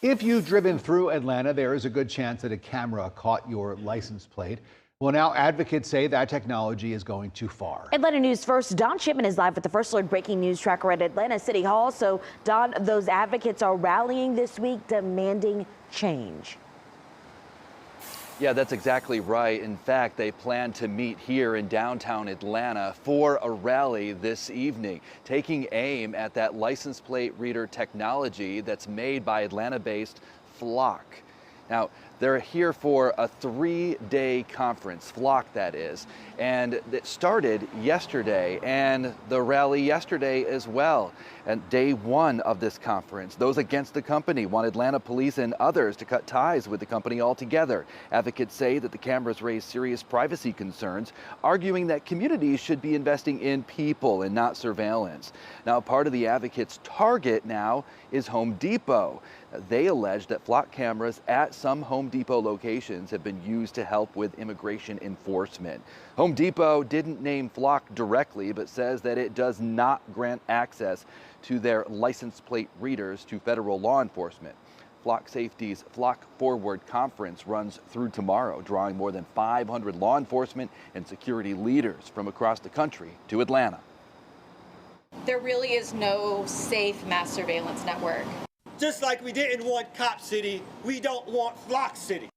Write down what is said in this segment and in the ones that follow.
If you've driven through Atlanta, there is a good chance that a camera caught your license plate. Well, now advocates say that technology is going too far. Atlanta News First, Don Shipman is live with the First Alert breaking news tracker at Atlanta City Hall. So, Don, those advocates are rallying this week demanding change. Yeah, that's exactly right. In fact, they plan to meet here in downtown Atlanta for a rally this evening, taking aim at that license plate reader technology that's made by Atlanta-based Flock. Now, they're here for a 3-day conference, Flock that is, and it started yesterday and the rally yesterday as well. And day one of this conference, those against the company want Atlanta police and others to cut ties with the company altogether. Advocates say that the cameras raise serious privacy concerns, arguing that communities should be investing in people and not surveillance. Now, part of the advocates' target now is Home Depot. They allege that Flock cameras at some Home Depot locations have been used to help with immigration enforcement. Home Depot didn't name Flock directly, but says that it does not grant access to their license plate readers to federal law enforcement. Flock Safety's Flock Forward Conference runs through tomorrow, drawing more than 500 law enforcement and security leaders from across the country to Atlanta. There really is no safe mass surveillance network. Just like we didn't want Cop City, we don't want Flock City.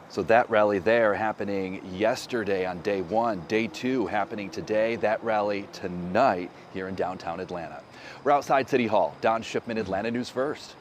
So that rally there happening yesterday on day one, day two happening today, that rally tonight here in downtown Atlanta. We're outside City Hall. Don Shipman, Atlanta News First.